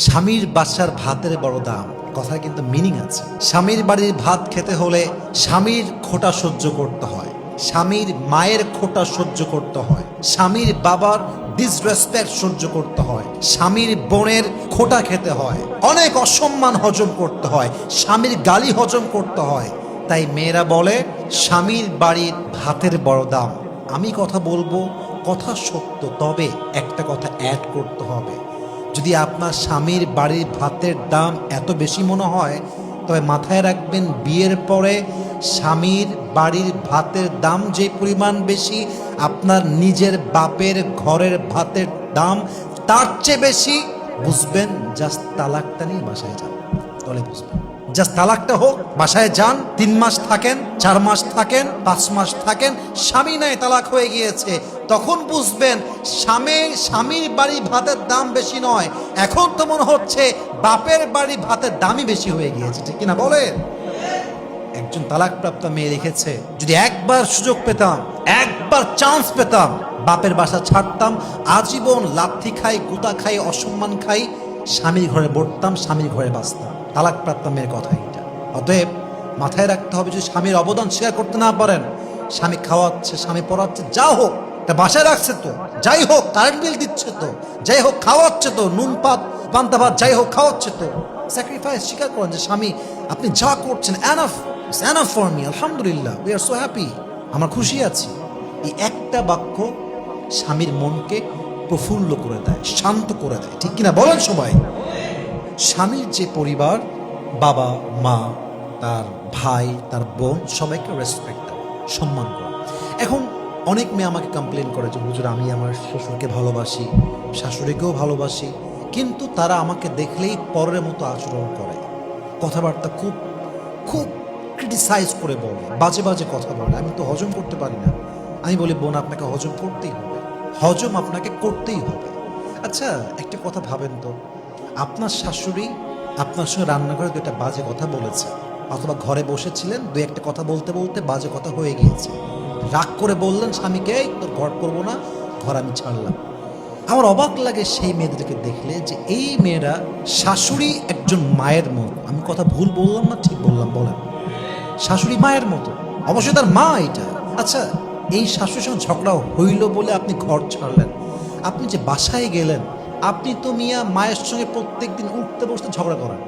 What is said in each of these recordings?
স্বামীর বাসার ভাতের বড় দাম, কথার কিন্তু মিনিং আছে। স্বামীর বাড়ির ভাত খেতে হলে স্বামীর খোঁটা সহ্য করতে হয়, স্বামীর মায়ের খোঁটা সহ্য করতে হয়, স্বামীর বাবার ডিসরেসপেক্ট সহ্য করতে হয়, স্বামীর বোনের খোঁটা খেতে হয়, অনেক অসম্মান হজম করতে হয়, স্বামীর গালি হজম করতে হয়। তাই মেয়েরা বলে স্বামীর বাড়ির ভাতের বড় দাম। আমি কথা বলবো, কথা সত্য, তবে একটা কথা অ্যাড করতে হবে। যদি আপনার স্বামীর বাড়ির ভাতের দাম এত বেশি মনে হয়, তবে মাথায় রাখবেন বিয়ের পরে স্বামীর বাড়ির ভাতের দাম যে পরিমাণ বেশি, আপনার নিজের বাপের ঘরের ভাতের দাম তার চেয়ে বেশি। বুঝবেন, জাস্ট তালাকটা নিয়ে বাসায় যান, তাহলে বুঝবেন। জাস্ট তালাকটা হোক, বাসায় যান, 3 মাস থাকেন, 4 মাস থাকেন, 5 মাস থাকেন, স্বামী নাই তালাক হয়ে গিয়েছে, তখন বুঝবেন স্বামীর বাড়ি ভাতের দাম বেশি নয়, এখন তো মনে হচ্ছে বাপের বাড়ি ভাতের দামই বেশি হয়ে গিয়েছে, ঠিক কিনা বলেন? একজন তালাকপ্রাপ্ত মেয়ে লিখেছে, যদি একবার সুযোগ পেতাম, একবার চান্স পেতাম, বাপের বাসা ছাড়তাম, আজীবন লাথি খাই, গুতা খাই, অসম্মান খাই, স্বামীর ঘরে বসতাম, স্বামীর ঘরে বাঁচতাম। তালাকপ্রাপ্ত মেয়ের কথা এটা। অতএব মাথায় রাখতে হবে, যদি স্বামীর অবদান স্বীকার করতে না পারেন, স্বামী খাওয়াচ্ছে, স্বামী পড়াচ্ছে, যা হোক, তা বাসায় রাখছে তো, যাই হোক কারেন্ট বিল দিচ্ছে তো, যাই হোক খাওয়াচ্ছে তো, নুন পাত পান্তা ভাত যাই হোক খাওয়াচ্ছে তো, স্যাক্রিফাইস স্বীকার করেন যে স্বামী আপনি যা করছেন enough, it's enough for me, আলহামদুলিল্লাহ, উই আর সো হ্যাপি, আমরা খুশি আছি। এই একটা বাক্য স্বামীর মনকে প্রফুল্ল করে দেয়, শান্ত করে দেয়, ঠিক কিনা বলেন সবাই? স্বামীর যে পরিবার, বাবা মা, তার ভাই, তার বোন, সবাইকে রেসপেক্ট দেয়, সম্মান করে। এখন অনেক মেয়ে আমাকে কমপ্লেন করে যে হুজুর, আমি আমার শ্বশুরকে ভালোবাসি, শাশুড়িকেও ভালোবাসি, কিন্তু তারা আমাকে দেখলেই পরের মতো আচরণ করে, কথাবার্তা খুব খুব ক্রিটিসাইজ করে বলে, বাজে বাজে কথা বলে, আমি তো হজম করতে পারি না। আমি বলি, বোন, আপনাকে হজম করতেই হবে, হজম আপনাকে করতেই হবে। আচ্ছা, একটা কথা ভাবেন তো, আপনার শাশুড়ি আপনার সঙ্গে রান্নাঘরে 2টা বাজে কথা বলেছে, অথবা ঘরে বসেছিলেন, 2-1টা কথা বলতে বলতে বাজে কথা হয়ে গিয়েছে, রাগ করে বললেন স্বামীকে, এই তোর ঘর করবো না, ঘর আমি ছাড়লাম। আমার অবাক লাগে সেই মেয়েদেরকে দেখলে, যে এই মেয়েরা শাশুড়ি একজন মায়ের মতো। আমি কথা ভুল বললাম না ঠিক বললাম বলেন? শাশুড়ি মায়ের মতো, অবশ্যই তার মা এটা। আচ্ছা, এই শাশুড়ির সঙ্গে ঝগড়া হইল বলে আপনি ঘর ছাড়লেন, আপনি যে বাসায় গেলেন, আপনি তো মিয়া মায়ের সঙ্গে প্রত্যেক দিন উঠতে বসতে ঝগড়া করেন।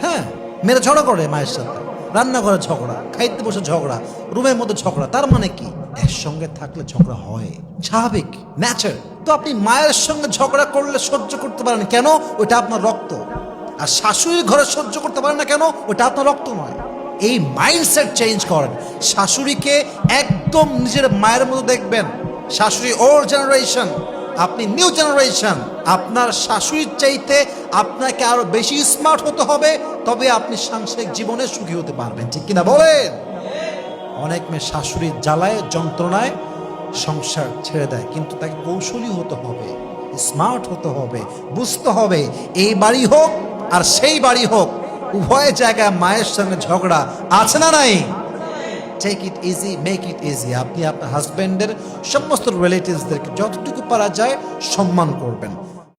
হ্যাঁ, মেয়েরা ঝগড়া করে মায়ের সাথে, রান্নাঘরে ঝগড়া, খাইতে বসে ঝগড়া, রুমের মধ্যে ঝগড়া। তার মানে কি? একসঙ্গে থাকলে ঝগড়া হয়, স্বাভাবিক, ন্যাচার। তো আপনি মায়ের সঙ্গে ঝগড়া করলে সহ্য করতে পারেন কেন? ওইটা আপনার রক্ত। আর শাশুড়ির ঘরে সহ্য করতে পারেন না কেন? ওইটা আপনার রক্ত নয়। এই মাইন্ডসেট চেঞ্জ করেন। শাশুড়িকে একদম নিজের মায়ের মতো দেখবেন। শাশুড়ি ওল্ড জেনারেশন, আপনি নিউ জেনারেশন। আপনার শাশুড়ির চাইতে আপনাকে আরো বেশি স্মার্ট হতে হবে, তবে আপনি সাংসারিক জীবনে সুখী হতে পারবেন, ঠিক কিনা বলেন? অনেক মেয়ে শাশুড়ির জ্বালায়, যন্ত্রণায় সংসার ছেড়ে দেয়, কিন্তু তাকে কৌশলী হতে হবে, স্মার্ট হতে হবে, বুঝতে হবে এই বাড়ি হোক আর সেই বাড়ি হোক, উভয় জায়গায় মায়ের সঙ্গে ঝগড়া আছে না নাই? Take it easy, make it easy. আপনি আপনার হাজব্যান্ডের সমস্ত রিলেটিভসদেরকে যতটুকু পারা যায় সম্মান করবেন।